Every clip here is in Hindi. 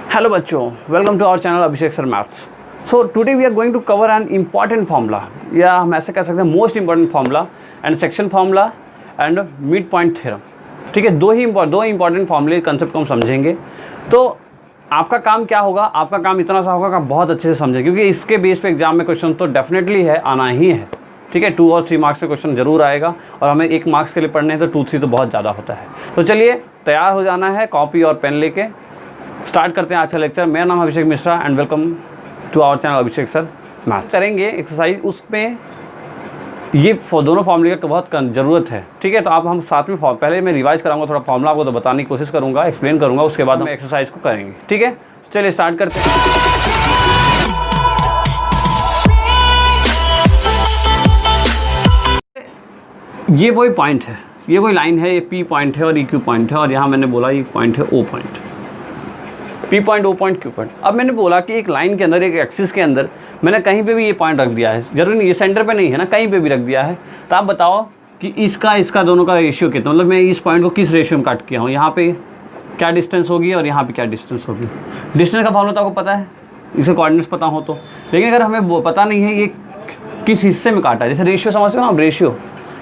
Hello बच्चों, welcome to our channel Abhishek sir maths. So today we are going to cover an important formula, या हम ऐसे कह सकते हैं most important formula and section formula and mid point theorem. ठीक है, दो इंपॉर्टेंट फार्मूले कंसेप्ट को हम समझेंगे। तो आपका काम क्या होगा, आपका काम इतना सा होगा कि आप बहुत अच्छे से समझें, क्योंकि इसके बेस पे एग्जाम में क्वेश्चन तो डेफिनेटली है, आना ही है। ठीक है, 2 और 3 मार्क्स पे क्वेश्चन जरूर आएगा, और हमें 1 मार्क्स के लिए पढ़ने हैं तो 2-3 तो बहुत ज़्यादा होता है। तो चलिए तैयार हो जाना है, कॉपी और पेन लेके स्टार्ट करते हैं आज का लेक्चर। मेरा नाम Abhishek Mishra and welcome to our channel Abhishek sir maths. करेंगे एक्सरसाइज, उसमें ये दोनों फार्मूले का बहुत ज़रूरत है। ठीक है, तो आप हम साथ में पहले मैं रिवाइज कराऊंगा थोड़ा फार्मूला, आपको तो बताने की कोशिश करूंगा, एक्सप्लेन करूंगा, उसके बाद हम एक्सरसाइज को करेंगे। ठीक है, चलिए स्टार्ट करते हैं। ये वही पॉइंट है, ये कोई लाइन है, ये पी पॉइंट है और ये क्यू पॉइंट है, और यहाँ मैंने बोला ये पॉइंट है O point, P point, O point, Q point. अब मैंने बोला कि एक लाइन के अंदर, एक एक्सिस के अंदर मैंने कहीं पे भी ये पॉइंट रख दिया है, जरूरी नहीं ये सेंटर पे नहीं है ना, कहीं पे भी रख दिया है। तो आप बताओ कि इसका दोनों का रेशियो कितना, मतलब मैं इस पॉइंट को किस रेशियो में काट किया हूँ, यहाँ पे क्या डिस्टेंस होगी और यहाँ पे क्या डिस्टेंस होगी। डिस्टेंस का फॉर्मूला तो आपको पता है, इसे कोऑर्डिनेट्स पता हो तो। लेकिन अगर हमें वो पता नहीं है ये किस हिस्से में काटा है, जैसे रेशियो समझते हो ना, रेशियो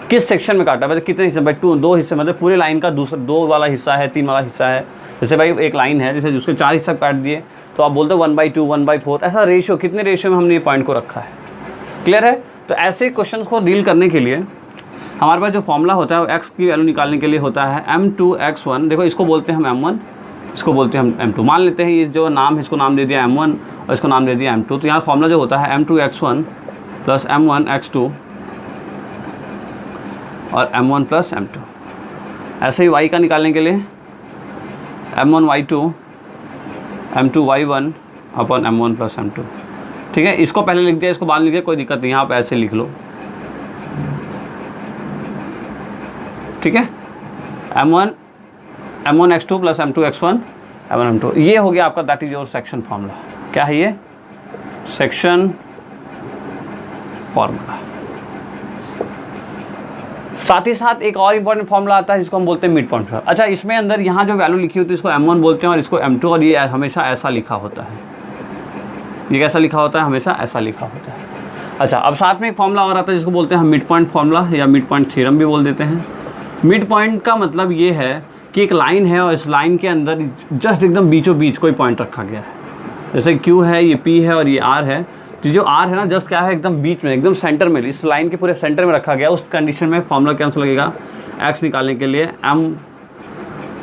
किस सेक्शन में काटा है, मतलब कितने हिस्से, भाई 2 हिस्से, मतलब पूरे लाइन का 2 वाला हिस्सा है, 3 वाला हिस्सा है। जैसे भाई एक लाइन है, जैसे जिसके 4 हिस्सा काट दिए, तो आप बोलते हो 1/2, 1/4, ऐसा रेशियो, कितने रेशियो में हमने ये पॉइंट को रखा है। क्लियर है। तो ऐसे क्वेश्चन को डील करने के लिए हमारे पास जो फॉर्मूला होता है वो एक्स की वैल्यू निकालने के लिए होता है m2x1। देखो इसको बोलते हैं हम m1, इसको बोलते हैं हम m2। मान लेते हैं ये जो नाम है, इसको नाम दे दिया m1 और इसको नाम दे दिया m2। तो यहाँ फॉर्मूला जो होता है m2x1 प्लस m1x2 और m1 प्लस m2। ऐसे ही y का निकालने के लिए m1y2 m2y1 अपन m1 प्लस m2। ठीक है, इसको पहले लिख दिया, इसको बाद लिख दिया, कोई दिक्कत नहीं, आप ऐसे लिख लो। ठीक है, m1x2 plus m2x1 m1 m2, ये हो गया आपका, that is your section formula. क्या है ये? Section formula. साथ ही साथ एक और इंपॉर्टेंट फॉर्मूला आता है जिसको हम बोलते हैं मिड पॉइंट। अच्छा, इसमें अंदर यहाँ जो वैल्यू लिखी होती है इसको m1 बोलते हैं और इसको m2, और ये हमेशा ऐसा लिखा होता है। ये कैसा लिखा होता है? हमेशा ऐसा लिखा होता है। अच्छा, अब साथ में एक फॉर्मूला और आता है जिसको बोलते हैं हम मिड पॉइंट फार्मूला, या मिड पॉइंट थ्योरम भी बोल देते हैं। मिड पॉइंट का मतलब ये है कि एक लाइन है और इस लाइन के अंदर जस्ट एकदम बीचों बीच कोई पॉइंट रखा गया है। जैसे Q है, ये P है और ये R है। तो जो R है ना, जस्ट क्या है, एकदम बीच में, एकदम सेंटर में, इस लाइन के पूरे सेंटर में रखा गया। उस कंडीशन में फॉर्मूला क्या आंसर लगेगा? x निकालने के लिए m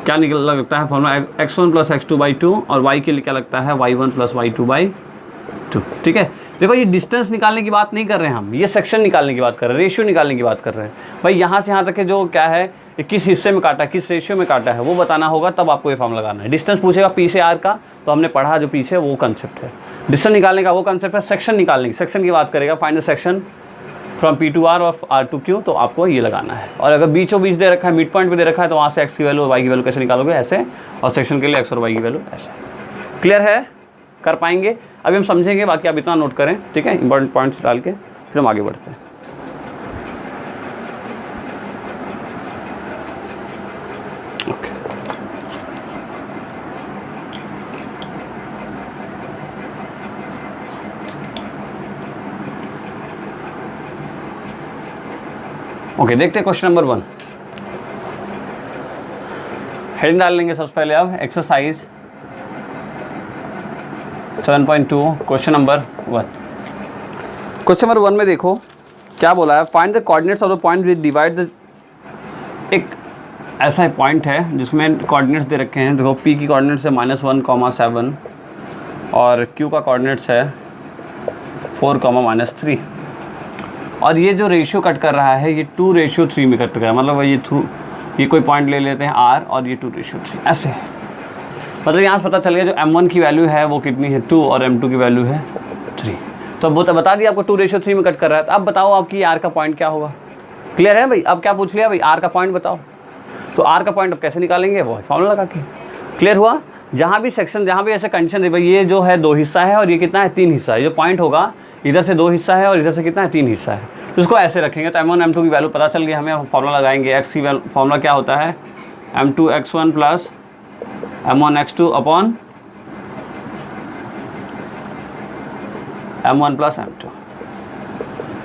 क्या लगता है फॉर्मूला? x1 प्लस x2/2, और y के लिए क्या लगता है? y1 plus y2/2। ठीक है, देखो ये डिस्टेंस निकालने की बात नहीं कर रहे हैं हम, ये सेक्शन निकालने की बात कर रहे हैं, रेशियो निकालने की बात कर रहे हैं। भाई यहाँ से यहाँ तक के जो क्या है, किस हिस्से में काटा, किस रेशियो में काटा है, वो बताना होगा, तब आपको ये फॉर्मूला लगाना है। डिस्टेंस पूछेगा P से R का, तो हमने पढ़ा जो पीछे वो कंसेप्ट है। डिस्टेंस निकालने का वो कंसेप्ट है। सेक्शन निकालने की, सेक्शन की बात करेगा, find the section from P to R और R to Q, तो आपको ये लगाना है। और अगर बीचों बीच दे रखा है, मिड पॉइंट पे दे रखा है, तो वहाँ से x की वैल्यू और y की वैल्यू कैसे निकालोगे? ऐसे। और सेक्शन के लिए x और y की वैल्यू ऐसे। क्लियर है? कर पाएंगे? अभी हम समझेंगे, बाकी आप इतना नोट करें। ठीक है, इंपॉर्टेंट पॉइंट्स डाल के फिर हम आगे बढ़ते हैं। ओके, देखते हैं क्वेश्चन नंबर 1। हेडिंग डाल लेंगे सबसे पहले। अब exercise 7.2 question number 1। Question number 1 में देखो क्या बोला है, find the coordinates of the point which divide the. एक ऐसा पॉइंट है जिसमें कोऑर्डिनेट्स दे रखे हैं। देखो P की कोऑर्डिनेट्स है -1, 7 और Q का कोऑर्डिनेट्स है 4, -3। और ये जो रेशियो कट कर रहा है ये 2:3 में कट कर रहा है। मतलब ये कोई पॉइंट ले लेते हैं R और ये 2:3 ऐसे है। मतलब यहाँ से पता चल गया जो m1 की वैल्यू है वो कितनी है? 2, और m2 की वैल्यू है 3। तो अब वो तो बता दिया आपको 2:3 में कट कर रहा है। तो अब बताओ आपकी R का पॉइंट क्या होगा? क्लियर है भाई? अब क्या पूछ लिया भाई? R का पॉइंट बताओ। तो R का पॉइंट अब कैसे निकालेंगे? वो फॉर्मूला लगा के। क्लियर हुआ? जहाँ भी सेक्शन, जहाँ भी ऐसे कंडीशन दे, भाई ये जो है 2 हिस्सा है और ये कितना है? 3 हिस्सा है। जो पॉइंट होगा इधर से 2 हिस्सा है और इधर से कितना है? 3 हिस्सा है। तो उसको ऐसे रखेंगे। तो m1 m2 की वैल्यू पता चल गई हमें। हम फॉर्मूला लगाएंगे। x की फॉर्मूला क्या होता है? m2x1 plus m1x2 upon m1 plus m2।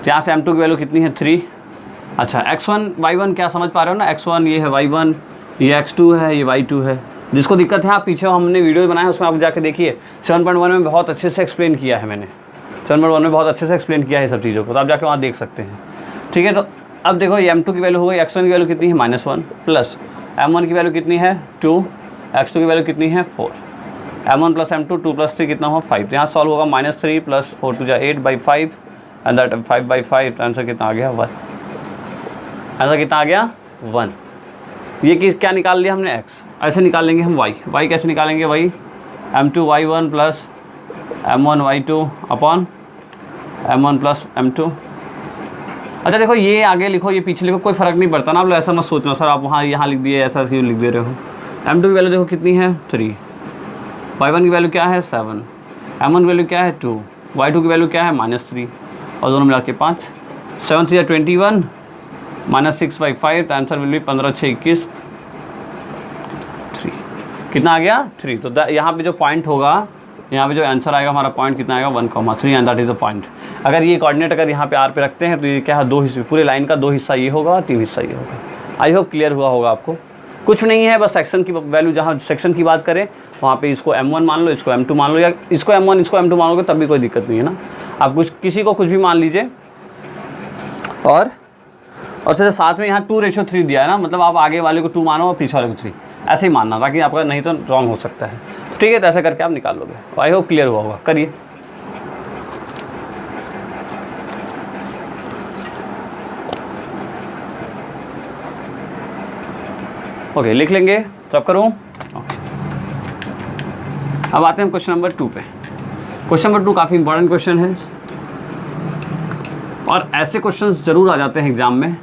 यहाँ से m2 की वैल्यू कितनी है 3। अच्छा x1 y1 क्या समझ पा रहे हो ना, x1 ये है y1, ये x2 है, ये y2 है। जिसको दिक्कत है आप पीछे हमने वीडियो बनाया उसमें आप जाके देखिए, 7.1 में बहुत अच्छे से एक्सप्लेन किया है मैंने, 7.1 में बहुत अच्छे से एक्सप्लेन किया है सब चीज़ों को, तो आप जाके वहाँ देख सकते हैं। ठीक है, तो अब देखो ये m2 की वैल्यू हो गई, x1 की वैल्यू कितनी है -1 प्लस m1 की वैल्यू कितनी है 2, x2 की वैल्यू कितनी है 4, m1 प्लस m2 2 प्लस 3 कितना हो 5। यहाँ सॉल्व होगा -3 प्लस 4 2 8/5 एंड दैट 5/5, तो आंसर कितना आ गया 1। आंसर कितना आ गया 1। ये क्या निकाल लिया हमने x, ऐसे निकाल लेंगे हम y कैसे निकालेंगे y m2 y1 plus m1 y2 upon m1 plus m2। अच्छा देखो ये आगे लिखो ये पीछे लिखो, कोई फ़र्क नहीं पड़ता ना, आप लोग ऐसा मत सोचना सर आप वहाँ यहाँ लिख दिए ऐसा क्यों लिख दे रहे हो। m2 की वैल्यू देखो कितनी है 3, y1 की वैल्यू क्या है 7, m1 की वैल्यू क्या है 2, y2 की वैल्यू क्या है -3 और दोनों मिला के 5। 7 3 21 -6/5, तो आंसर विल बी 15 6 21 3। कितना आ गया 3। तो यहाँ पे जो पॉइंट होगा, यहाँ पे जो आंसर आएगा हमारा पॉइंट कितना आएगा 1,3 and that is the point. अगर ये कोऑर्डिनेट अगर यहाँ पे आर पे रखते हैं तो ये क्या है 2 हिस्से, पूरे लाइन का 2 हिस्सा ये होगा और 3 हिस्सा ये होगा। आई होप क्लियर हुआ होगा आपको। कुछ नहीं है, बस सेक्शन की वैल्यू, जहाँ सेक्शन की बात करें वहाँ पे इसको m1 मान लो, इसको m2 मान लो, या इसको m1 इसको m2 मान लोगे तब भी कोई दिक्कत नहीं है ना। आप किसी को कुछ भी मान लीजिए। और साथ में यहाँ 2:3 दिया है ना, मतलब आप आगे वाले को 2 मानो और पीछे वाले को 3, ऐसे ही मानना ताकि आपका नहीं तो रॉन्ग हो सकता है। ठीक है, तो ऐसा करके आप निकाल लोगे। आई होप क्लियर हुआ होगा, करिए। ओके, लिख लेंगे तो अब करूँ। ओके, अब आते हैं क्वेश्चन नंबर 2 पे। क्वेश्चन नंबर 2 काफ़ी इंपॉर्टेंट क्वेश्चन है और ऐसे क्वेश्चंस ज़रूर आ जाते हैं एग्ज़ाम में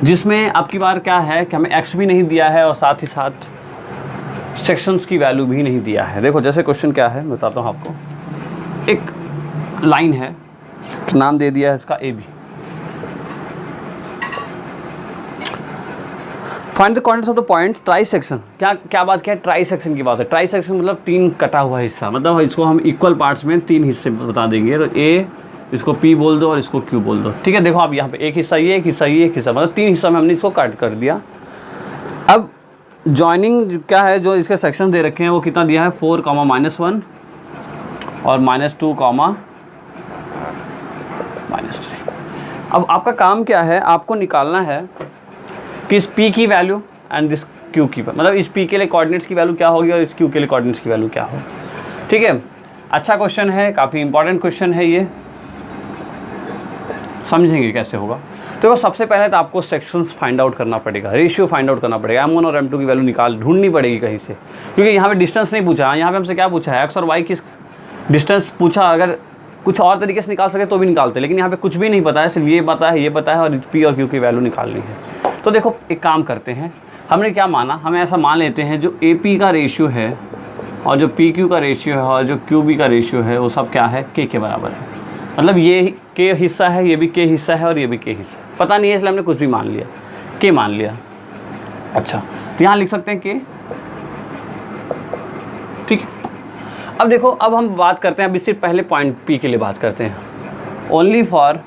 जिसमें आपकी बार क्या है कि हमें x भी नहीं दिया है और साथ ही साथ सेक्शंस की वैल्यू भी नहीं दिया है। देखो जैसे क्वेश्चन क्या है मैं बताता हूँ आपको। एक लाइन है, नाम दे दिया है इसका AB। Find the coordinates of the point try section. क्या बात क्या है, ट्राई सेक्शन की बात है। ट्राई सेक्शन मतलब 3 कटा हुआ हिस्सा, मतलब इसको हम इक्वल पार्ट्स में 3 हिस्से बता देंगे। तो A, इसको P बोल दो और इसको Q बोल दो। ठीक है, देखो आप यहाँ पे एक हिस्सा ये, एक हिस्सा ये, एक हिस्सा, मतलब 3 हिस्सा में हमने इसको काट कर दिया। अब जॉइनिंग क्या है, जो इसके सेक्शन दे रखे हैं वो कितना दिया है 4, -1 और -2, -3। अब आपका काम क्या है, आपको निकालना है कि इस P की वैल्यू एंड दिस Q की, मतलब इस P के लिए कोऑर्डिनेट्स की वैल्यू क्या होगी और इस Q के लिए कोऑर्डिनेट्स की वैल्यू क्या होगी। ठीक है, अच्छा क्वेश्चन है, काफ़ी इंपॉर्टेंट क्वेश्चन है ये, समझेंगे कैसे होगा। तो सबसे पहले तो आपको सेक्शंस फाइंड आउट करना पड़ेगा, रेशियो फाइंड आउट करना पड़ेगा, m1 और m2 की वैल्यू ढूंढनी पड़ेगी कहीं से, क्योंकि यहाँ पे डिस्टेंस नहीं पूछा है। यहाँ पे हमसे क्या पूछा है, x और y किस डिस्टेंस पूछा। अगर कुछ और तरीके से निकाल सके तो भी निकालते, लेकिन यहाँ पे कुछ भी नहीं पता है, सिर्फ ये पता है, ये पता है और P और Q की वैल्यू निकालनी है। तो देखो एक काम करते हैं, हमने क्या माना, हमें ऐसा मान लेते हैं जो AP का रेशियो है और जो PQ का रेशियो है और जो QB का रेशियो है वो सब क्या है, K के बराबर है। मतलब ये K हिस्सा है, ये भी K हिस्सा है और ये भी K हिस्सा है। पता नहीं है इसलिए हमने कुछ भी मान लिया, K मान लिया। अच्छा, तो यहाँ लिख सकते हैं K। ठीक है, अब देखो अब हम बात करते हैं, अभी सिर्फ पहले पॉइंट P के लिए बात करते हैं। Only for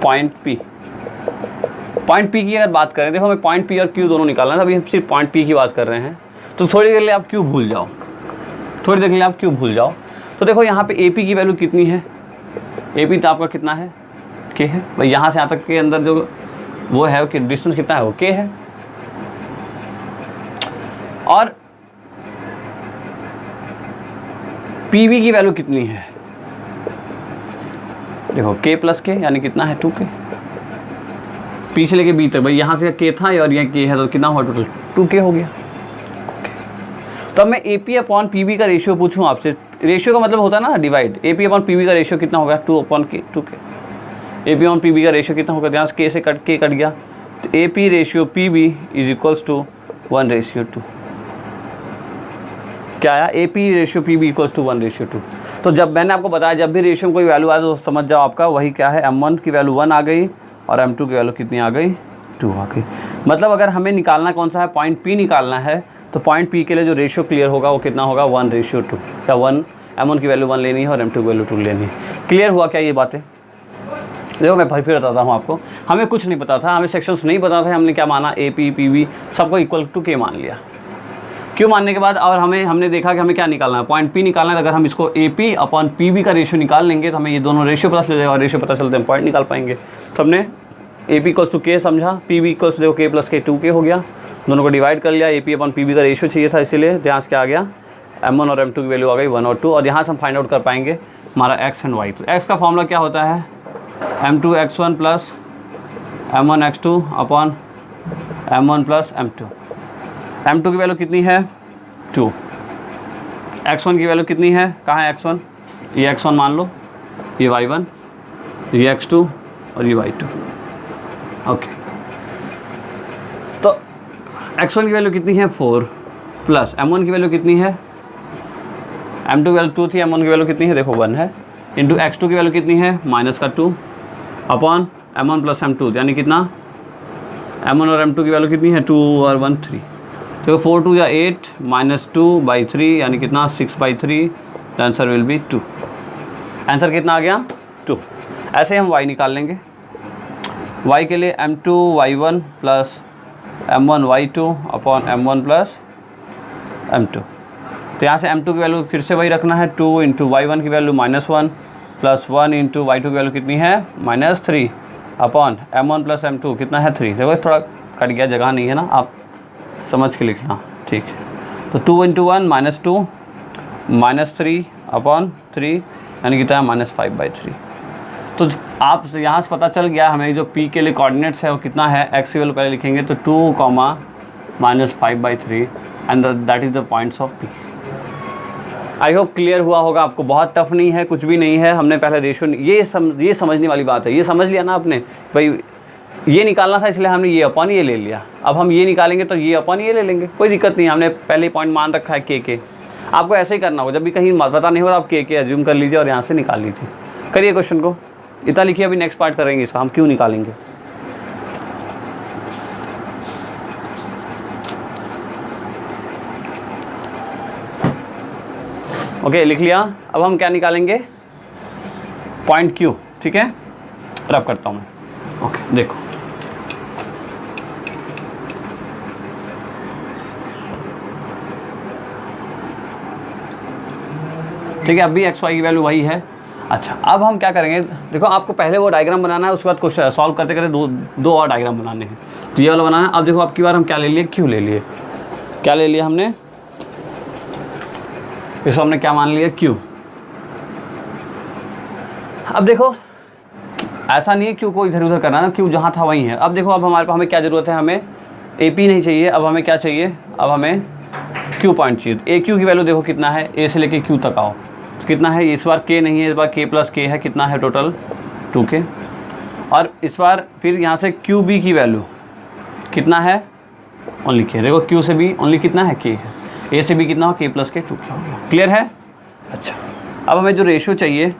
point P। Point P की अगर बात करें, देखो हमें पॉइंट P और Q दोनों निकालना है, अभी हम सिर्फ पॉइंट P की बात कर रहे हैं। तो थोड़ी देर के लिए आप Q भूल जाओ, थोड़ी देर के लिए आप Q भूल जाओ। तो देखो यहाँ पे AP की वैल्यू कितनी है, AP तो आपका कितना है, K है भाई। यहाँ से यहाँ तक के अंदर जो वो है कि डिस्टेंस कितना है, वो K है। और PB की वैल्यू कितनी है, देखो K प्लस K यानी कितना है 2K। P से लेके B तक भाई, यहाँ से K था और यहाँ K है, तो कितना हुआ टोटल 2K हो गया। तो अब मैं AP अपॉन PB का रेशियो पूछूं आपसे, रेशियो का मतलब होता है ना डिवाइड। AP अपॉन PB का रेशियो कितना होगा 2/2K। AP अपॉन PB का रेशियो कितना होगा, यहाँ से K से K कट गया, तो AP ratio PB is equals to 1:2। क्या आया, AP ratio PB equals to 1:2। तो जब मैंने आपको बताया जब भी रेशियो में कोई वैल्यू आए तो समझ जाओ आपका वही क्या है, m1 की वैल्यू 1 आ गई और m2 की वैल्यू कितनी आ गई 2 आ गई। मतलब अगर हमें निकालना कौन सा है, पॉइंट P निकालना है, तो पॉइंट P के लिए जो रेशियो क्लियर होगा वो कितना होगा 1:2 या 1 M1 की वैल्यू 1 लेनी है और M2 की वैल्यू 2 लेनी है। क्लियर हुआ क्या ये बातें? देखो मैं फिर बताता हूँ आपको, हमें कुछ नहीं पता था, हमें सेक्शंस नहीं पता था, हमने क्या माना AP PB सबको इक्वल टू K मान लिया। क्यों मानने के बाद और हमने देखा कि हमें क्या निकालना है, पॉइंट P निकालना है। अगर हम इसको AP अपॉन PB का रेशियो निकाल लेंगे तो हमें ये दोनों रेशियो पता चल जाएगा और रेशियो पता चलते हम पॉइंट निकाल पाएंगे। तो हमने AP इक्वल्स टू K समझा, PB इक्वल्स देखो K प्लस K 2K हो गया, दोनों को डिवाइड कर लिया। AP अपॉन PB का रेशियो चाहिए था, इसीलिए यहाँ से क्या आ गया, M1 और M2 की वैल्यू आ गई 1 और 2। और यहाँ से हम फाइंड आउट कर पाएंगे हमारा X एंड Y। तो X का फॉर्मूला क्या होता है, M2 X1 plus M1 X2 upon M1 plus M2। M2 की वैल्यू कितनी है 2, X1 की वैल्यू कितनी है, कहाँ है X1, ये X1 मान लो, ये Y1, ये X2 और ये Y2। ओके, तो X1 की वैल्यू कितनी है 4 प्लस M1 की वैल्यू कितनी है, M2 की वैल्यू 2 थी, M1 की वैल्यू कितनी है देखो 1 है, इंटू X2 की वैल्यू कितनी है माइनस का 2 अपॉन M1 प्लस M2 यानी कितना, M1 और M2 की वैल्यू कितनी है 2 और 1 3। तो 4 2 या 8 माइनस 2/3 यानी कितना 6/3। The answer will be 2। Answer कितना आ गया 2। ऐसे हम y निकाल लेंगे। y के लिए M2 Y1 plus M1 Y2 upon M1 plus M2। तो यहाँ से M2 की वैल्यू फिर से वही रखना है, 2 इंटू Y1 की वैल्यू -1 प्लस 1 इंटू Y2 की वैल्यू कितनी है -3 अपॉन M1 प्लस M2 कितना है 3। देखो थोड़ा कट गया, जगह नहीं है ना, आप समझ के लिखना, ठीक है। तो 2 इंटू 1 -2 -3 अपॉन 3 यानी कितना है -5/3। तो आप यहाँ से पता चल गया हमें जो P के लिए कोऑर्डिनेट्स है वो कितना है, X की वैल्यू पहले लिखेंगे तो 2, -5/3 and that is the points of P। I hope clear हुआ होगा आपको, बहुत टफ नहीं है, कुछ भी नहीं है। हमने पहले रेशियो ये समझने वाली बात है, ये समझ लिया ना आपने, भाई ये निकालना था इसलिए हमने ये अपन ये ले लिया। अब हम ये निकालेंगे तो ये अपन ये ले लेंगे, कोई दिक्कत नहीं है, हमने पहले पॉइंट मान रखा है के। आपको ऐसे ही करना होगा, जब भी कहीं पता नहीं हो रहा आप के एज्यूम कर लीजिए और यहाँ से निकाल लीजिए। करिए क्वेश्चन को, इतना लिखिए, अभी नेक्स्ट पार्ट करेंगे इसका, हम क्यों निकालेंगे। ओके लिख लिया। अब हम क्या निकालेंगे, पॉइंट Q, ठीक है। रब करता हूँ मैं, ओके देखो ठीक है, अभी XY की वैल्यू वही है। अच्छा अब हम क्या करेंगे, देखो आपको पहले वो डायग्राम बनाना है, उसके बाद क्वेश्चन सॉल्व करते करते दो और डायग्राम बनाने हैं। तो ये वाला बनाना है। अब देखो अब की बार हम क्या ले लिए, Q ले लिए। क्या ले लिया हमने, इसको हमने क्या मान लिया Q। अब देखो ऐसा नहीं है Q को इधर उधर करना ना, Q जहाँ था वहीं है। अब देखो अब हमारे पास हमें क्या ज़रूरत है, हमें AP नहीं चाहिए, अब हमें क्या चाहिए, अब हमें Q पॉइंट चाहिए। AQ की वैल्यू देखो कितना है, A से लेके Q तक आओ तो कितना है, इस बार K नहीं है, इस बार K प्लस K है, कितना है टोटल 2K। और इस बार फिर यहाँ से QB की वैल्यू कितना है, ओनली K। देखो Q से B ओनली कितना है, K है। A से B कितना हो, K प्लस K 2K हो गया। क्लियर है। अच्छा अब हमें जो रेशियो चाहिए,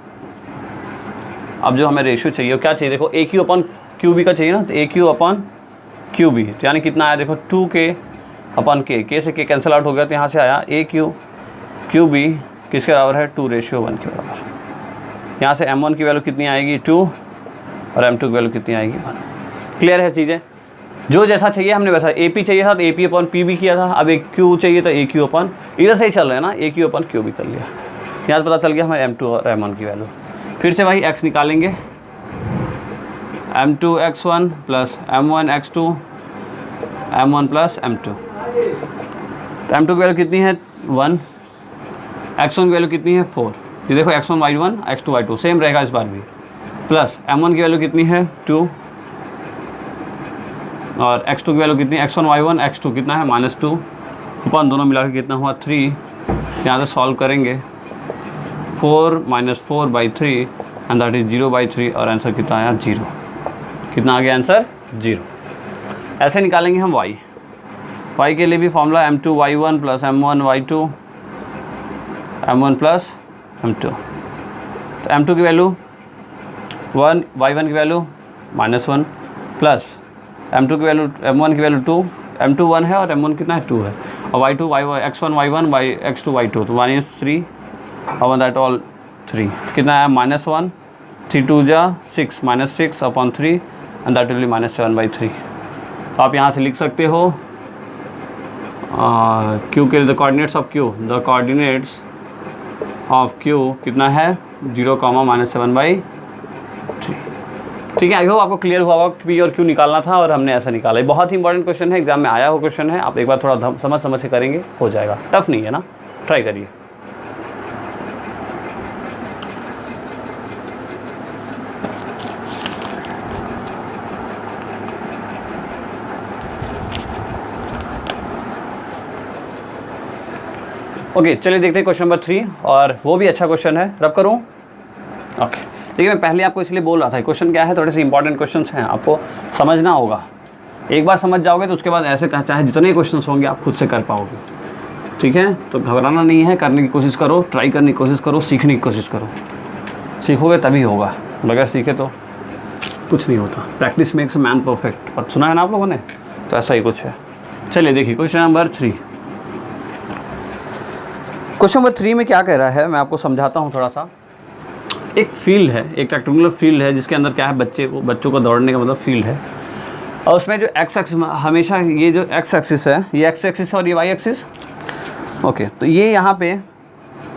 अब जो हमें रेशियो चाहिए वो क्या चाहिए, देखो AQ अपॉन QB का चाहिए ना, तो AQ अपॉन QB तो यानी कितना आया, देखो 2K अपॉन K से K कैंसिल आउट हो गया, तो यहाँ से आया AQ QB किसके बराबर है, 2:1 के बराबर। यहाँ से M1 की वैल्यू कितनी आएगी 2 और M2 की वैल्यू कितनी आएगी 1। क्लियर है चीज़ें, जो जैसा चाहिए हमने वैसा। AP चाहिए था तो AP अपॉन PB किया था, अब एक Q चाहिए तो AQ अपॉन, इधर से ही चल रहा है ना, AQ अपॉन QB कर लिया। यहाँ से पता चल गया हमें M2 और M1 की वैल्यू। फिर से वही X निकालेंगे, M2 X1 plus M1 X2 M1 plus M2। तो M2 की वैल्यू कितनी है 1, X1 की वैल्यू कितनी है 4। ये देखो X1 Y1 X2 Y2 same रहेगा इस बार भी, प्लस M1 की वैल्यू कितनी है 2 और X2 की वैल्यू कितनी है, X1 Y1 X2 कितना है -2 अपन दोनों मिला के कितना हुआ 3। यहाँ से सॉल्व करेंगे 4 - 4/3 एंड दैट इज 0/3 और आंसर कितना आया 0। कितना आ गया आंसर 0। ऐसे निकालेंगे हम y के लिए भी formula M2 Y1 plus M1 Y2 M1 plus M2। तो M2 की वैल्यू 1, Y1 की वैल्यू -1 प्लस M2 की वैल्यू M1 की वैल्यू 2, M2 1 है और M1 कितना है 2 है, और Y2 X1 Y1 X2 Y2 तो -3 अपॉन दैट ऑल 3, कितना है -1, 3 2 जा 6, -6 upon 3 and that will be -7/3। आप यहाँ से लिख सकते हो क्यू के the coordinates of Q, the coordinates of Q कितना है 0, -7/3। ठीक है, आई होप आपको क्लियर हुआ होगा पी और क्यू निकालना था और हमने ऐसा निकाला है। बहुत ही इंपॉर्टेंट क्वेश्चन है, एग्जाम में आया हुआ क्वेश्चन है, आप एक बार थोड़ा समझ के करेंगे हो जाएगा, टफ नहीं है ना, ट्राई करिए। ओके चलिए देखते हैं क्वेश्चन नंबर 3, और वो भी अच्छा क्वेश्चन है, रब करूँ। ओके देखिए, मैं पहले आपको इसलिए बोल रहा था क्वेश्चन क्या है, थोड़े से इंपॉर्टेंट क्वेश्चंस हैं, आपको समझना होगा। एक बार समझ जाओगे तो उसके बाद ऐसे चाहे जितने क्वेश्चंस होंगे आप खुद से कर पाओगे। ठीक है, तो घबराना नहीं है, करने की कोशिश करो, ट्राई करने की कोशिश करो, सीखने की कोशिश करो। सीखोगे तभी होगा, बगैर सीखे तो कुछ नहीं होता। Practice makes a man perfect, पर सुना है ना आप लोगों ने, तो ऐसा ही कुछ है। चलिए देखिए क्वेश्चन नंबर 3। क्वेश्चन नंबर 3 में क्या कह रहा है, मैं आपको समझाता हूँ थोड़ा सा। एक फील्ड है, एक रेक्टेंगुलर फील्ड है जिसके अंदर क्या है, बच्चों को दौड़ने का मतलब फील्ड है, और उसमें जो एक्स एक्सिस, हमेशा ये जो एक्स एक्सिस है, ये एक्स एक्सिस और ये वाई एक्सिस। ओके, तो ये यहाँ पे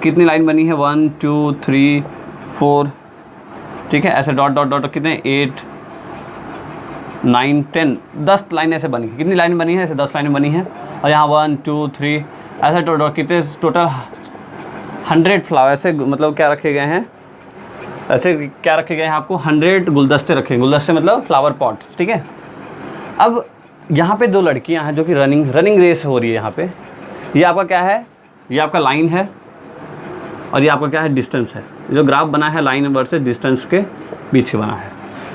कितनी लाइन बनी है, 1 2 3 4, ठीक है, ऐसे डॉट डॉट डॉट कितने 8 9 10 10 लाइन ऐसे बनी है। कितनी लाइन बनी है, ऐसे 10 लाइन बनी है, और यहाँ 1 2 3 ऐसे डॉट कितने टोटल 100 फ्लावर, ऐसे मतलब क्या रखे गए हैं, ऐसे क्या रखे गए हैं आपको 100 गुलदस्ते रखे हैं। गुलदस्ते मतलब फ्लावर पॉट, ठीक है। अब यहाँ पे 2 लड़कियाँ हैं जो कि रनिंग रेस हो रही है यहाँ पे। ये आपका क्या है, ये आपका लाइन है, और ये आपका क्या है, डिस्टेंस है। जो ग्राफ बना है लाइन वर्सेस डिस्टेंस के बीच के बना है।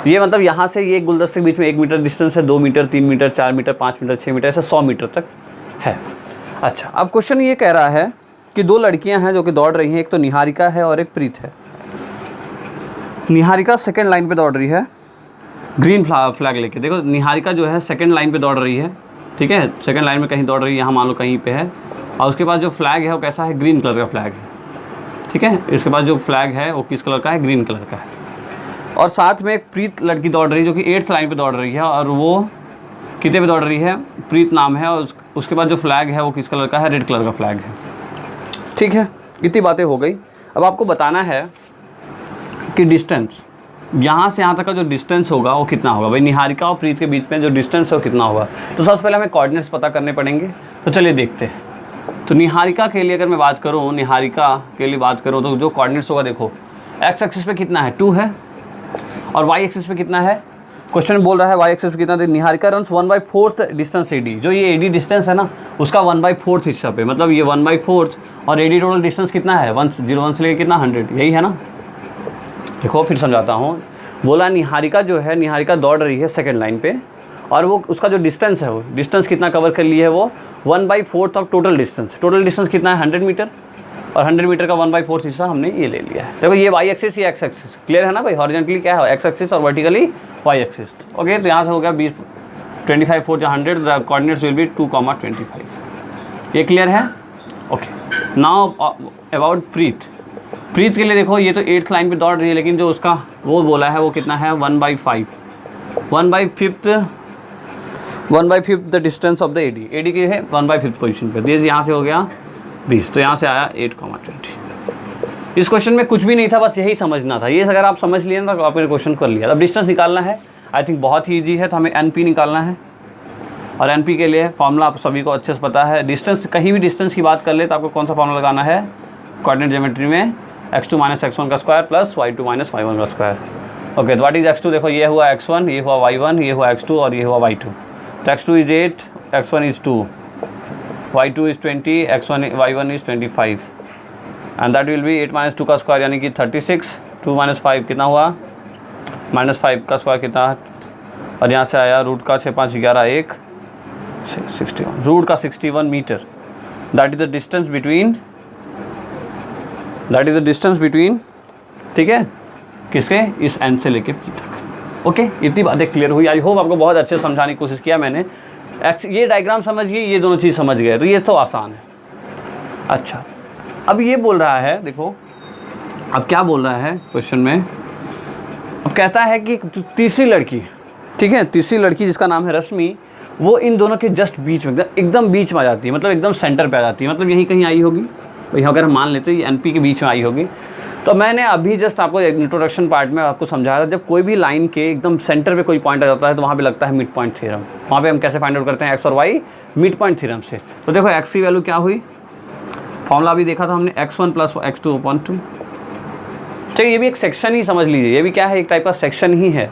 ये मतलब यहाँ से ये गुलदस्ते के बीच में 1 मीटर डिस्टेंस है, 2 metre 3 metre 4 metre 5 metre 6 metre ऐसे 100 मीटर तक है। अच्छा, अब क्वेश्चन ये कह रहा है कि 2 लड़कियाँ हैं जो कि दौड़ रही हैं, एक तो निहारिका है और एक प्रीत है। निहारिका सेकेंड लाइन पे दौड़ रही है ग्रीन फ्लैग लेके। देखो निहारिका जो है सेकेंड लाइन पे दौड़ रही है, ठीक है, सेकेंड लाइन में कहीं दौड़ रही है, यहाँ मान लो कहीं पे है, और उसके पास जो फ्लैग है वो कैसा है, ग्रीन कलर का फ्लैग है, ठीक है। इसके पास जो फ्लैग है वो किस कलर का है, ग्रीन कलर का है। और साथ में एक प्रीत लड़की दौड़ रही है जो कि 8th लाइन पे दौड़ रही है, और वो कितने पे दौड़ रही है, प्रीत नाम है, और उसके बाद जो फ्लैग है वो किस कलर का है, रेड कलर का फ्लैग है। ठीक है, इतनी बातें हो गई। अब आपको बताना है कि डिस्टेंस यहाँ से यहाँ तक का जो डिस्टेंस होगा वो कितना होगा। भाई निहारिका और प्रीत के बीच में जो डिस्टेंस है वो कितना होगा, तो सबसे पहले हमें कोऑर्डिनेट्स पता करने पड़ेंगे। तो चलिए देखते हैं। तो निहारिका के लिए अगर मैं बात करूँ, निहारिका के लिए बात करूँ तो जो कोऑर्डिनेट्स होगा, देखो एक्स एक्सिस पे कितना है 2 है, और वाई एक्सिस पे कितना है, क्वेश्चन बोल रहा है वाई एक्सिस पे कितना, निहारिका रन्स 1/4 डिस्टेंस एडी। जो ये एडी डिस्टेंस है ना उसका 1/4 हिस्सा पे, मतलब ये 1/4, और एडी टोटल डिस्टेंस कितना है 1 से लेकर कितना 100, यही है ना। देखो फिर समझाता हूँ। बोला निहारिका जो है, निहारिका दौड़ रही है सेकेंड लाइन पे, और वो उसका जो डिस्टेंस है, वो डिस्टेंस कितना कवर कर ली है, वो 1/4 of total distance. Total distance कितना है 100 मीटर, और 100 मीटर का 1/4 हिस्सा हमने ये ले लिया है। देखो ये वाई एक्सिस, ये एक्स एक्सिस, क्लियर है ना भाई। हॉरिजॉन्टली क्या है एक्स एक्सिस और वर्टिकली वाई एक्सिस। ओके, तो यहाँ से हो गया 20 25 4 100, द कोऑर्डिनेट्स विल बी 2,25। ये क्लियर है। ओके, नाउ अबाउट प्रीत। प्रीत के लिए देखो ये तो 8th लाइन पे दौड़ रही है, लेकिन जो उसका वो बोला है वो कितना है 1/5 1/5 the distance of the AD. AD की है 1/5 पोजीशन पे। ये यहाँ से हो गया 20, तो यहाँ से आया 8,20। इस क्वेश्चन में कुछ भी नहीं था, बस यही समझना था। ये अगर आप समझ लिए ना तो आपने क्वेश्चन कर लिया। अब डिस्टेंस निकालना है, आई थिंक बहुत ही ईजी है। तो हमें NP निकालना है, और NP के लिए फॉर्मूला आप सभी को अच्छे से पता है। डिस्टेंस, कहीं भी डिस्टेंस की बात कर ले तो आपको कौन सा फॉर्मूला लगाना है कोऑर्डिनेट ज्योमेट्री में, x2 - x1 का स्क्वायर प्लस y2 - y1 का स्क्वायर। ओके, तो व्हाट इज x2, देखो ये हुआ x1, ये हुआ y1, ये हुआ x2 और ये हुआ y2। तो x2 is 8, x1 is 2, y2 is 20, y1 is 25, and that will be 8 - 2 का स्क्वायर यानी कि 36, 2 - 5 कितना हुआ -5 का स्क्वायर कितना, और यहाँ से आया रूट का 6 5 11 1 61, रूट का 61 metre. That is the distance between, ठीक है, किसके, इस एन से लेके पी तक। ओके, इतनी बातें क्लियर हुई। आई होप आपको बहुत अच्छे से समझाने की कोशिश किया मैंने। ये डायग्राम समझ गए, ये दोनों चीज़ समझ गए, तो ये तो आसान है। अच्छा, अब ये बोल रहा है, देखो अब क्या बोल रहा है क्वेश्चन में, अब कहता है कि तीसरी लड़की, ठीक है, तीसरी लड़की जिसका नाम है रश्मि, वो इन दोनों के जस्ट बीच में, एकदम बीच में आ जाती है, मतलब एकदम सेंटर पे आ जाती है, मतलब यहीं कहीं आई होगी भाई, अगर हम मान लेते हैं एनपी के बीच में आई होगी। तो मैंने अभी जस्ट आपको इंट्रोडक्शन पार्ट में आपको समझाया था, जब कोई भी लाइन के एकदम सेंटर पे कोई पॉइंट आ जाता है तो वहाँ पे लगता है मिड पॉइंट थ्योरम। वहाँ पे हम कैसे फाइंड आउट करते हैं, एक्स और वाई मिड पॉइंट थ्योरम से। तो देखो एक्स की वैल्यू क्या हुई, फॉर्मूला भी देखा था हमने, x1 + x2 / 2। ठीक, ये भी एक सेक्शन ही समझ लीजिए, ये भी क्या है, एक टाइप का सेक्शन ही है,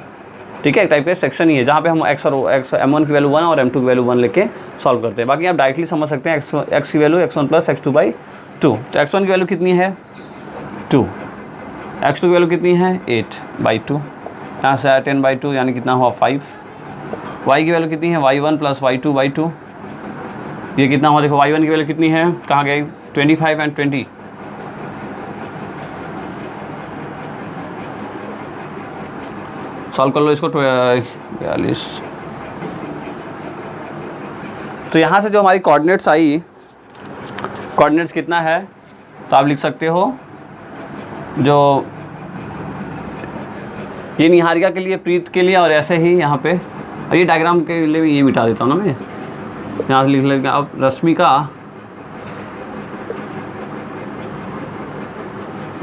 ठीक है, एक टाइप का सेक्शन ही है, जहाँ पे हम x और x m1 की वैल्यू 1 और m2 की वैल्यू 1 लेके सॉल्व करते हैं। बाकी आप डायरेक्टली समझ सकते हैं x की वैल्यू x1 + x2 / 2। तो x1 की वैल्यू कितनी है 2, x2 की वैल्यू कितनी है 8/2, यहाँ से 10/2 यानी कितना हुआ 5। y की वैल्यू कितनी है y1 + y2/2, ये कितना हुआ, देखो y1 की वैल्यू कितनी है, कहाँ गई 25 और 20, सॉल्व कर लो इसको 42। तो यहाँ से जो हमारी कोऑर्डिनेट्स आई, कोऑर्डिनेट्स कितना है, तो आप लिख सकते हो, जो ये निहारिका के लिए, प्रीत के लिए, और ऐसे ही यहाँ पे, और ये डायग्राम के लिए भी ये मिटा देता हूँ ना मैं, यहाँ से लिख लेंगे। अब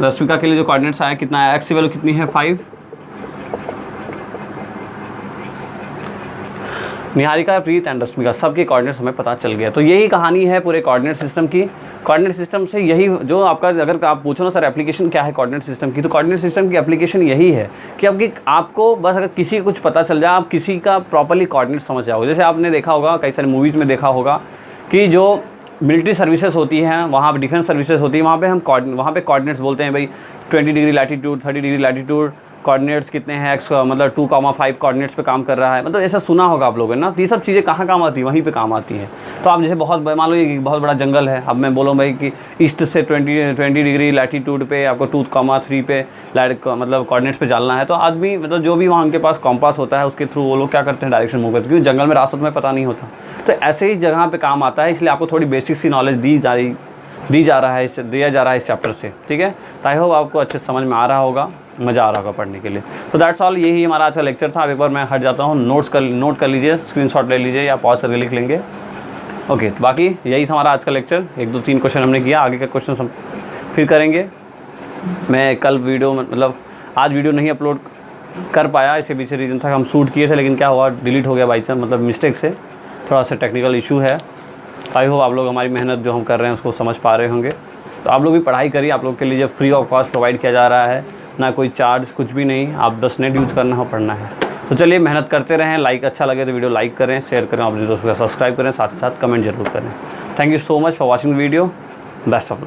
रश्मिका के लिए जो कोऑर्डिनेट्स आया कितना है, एक्स की वैल्यू कितनी है 5, निहारिका, प्रीत एंड रश्मिका सबके कोऑर्डिनेट्स हमें पता चल गया। तो यही कहानी है पूरे कोऑर्डिनेट सिस्टम की। कोऑर्डिनेट सिस्टम से यही जो आपका, अगर आप पूछो ना सर एप्लीकेशन क्या है कोऑर्डिनेट सिस्टम की, तो कोऑर्डिनेट सिस्टम की एप्लीकेशन यही है कि आपको बस अगर किसी को कुछ पता चल जाए, आप किसी का प्रॉपर्ली कोऑर्डिनेट समझ जाओगे। जैसे आपने देखा होगा, कई सारी मूवीज़ में देखा होगा कि जो मिलिट्री सर्विसेज होती हैं, वहाँ पर डिफेंस सर्विसेज होती है, वहाँ पे हम वहाँ पे कोऑर्डिनेट्स बोलते हैं भाई 20 degree latitude, 30 degree latitude, coordinates कितने हैं, एक्स मतलब 2,5 कोऑर्डिनेट्स पे काम कर रहा है, मतलब ऐसा सुना होगा आप लोगों ने ना। तो ये सब चीज़ें कहाँ काम आती है, वहीं पे काम आती हैं। तो आप जैसे बहुत मान लो ये बहुत बड़ा जंगल है, अब मैं बोलूँ भाई कि ईस्ट से 20 डिग्री लैटीट्यूड पे आपको 2,3 पे मतलब कोऑर्डिनेट्स पे जाना है, तो आदमी मतलब जो भी वहाँ उनके पास कॉम्पास होता है उसके थ्रू वो लोग क्या करते हैं, डायरेक्शन मूव करते हैं, क्योंकि जंगल में रास्ता में पता नहीं होता। तो ऐसे ही जगह पर काम आता है, इसलिए आपको थोड़ी बेसिक सी नॉलेज दिया जा रहा है इस चैप्टर से, ठीक है। तो आई होप आपको अच्छे समझ में आ रहा होगा, मज़ा आ रहा होगा पढ़ने के लिए। तो दैट्स ऑल, यही हमारा आज का लेक्चर था। अब एक बार मैं हट जाता हूँ, नोट कर लीजिए, स्क्रीनशॉट ले लीजिए या पॉज करके लिख लेंगे। ओके, तो बाकी यही था हमारा आज का लेक्चर। 1, 2, 3 क्वेश्चन हमने किया, आगे का क्वेश्चन हम फिर करेंगे। मैं कल वीडियो मतलब आज वीडियो नहीं अपलोड कर पाया, इसके पीछे रीज़न था, हम शूट किए थे लेकिन क्या हुआ, डिलीट हो गया बाई चांस, मतलब मिस्टेक से, थोड़ा सा टेक्निकल इशू है। आई होप आप लोग हमारी मेहनत जो हम कर रहे हैं उसको समझ पा रहे होंगे। तो आप लोग भी पढ़ाई करिए, आप लोग के लिए जब फ्री ऑफ कॉस्ट प्रोवाइड किया जा रहा है, ना कोई चार्ज, कुछ भी नहीं, आप बस नेट यूज़ करना हो, पढ़ना है। तो चलिए मेहनत करते रहें, लाइक अच्छा लगे तो वीडियो लाइक करें, शेयर करें, अपने दोस्तों को सब्सक्राइब करें, साथ ही साथ कमेंट जरूर करें। Thank you so much for watching video, best of luck.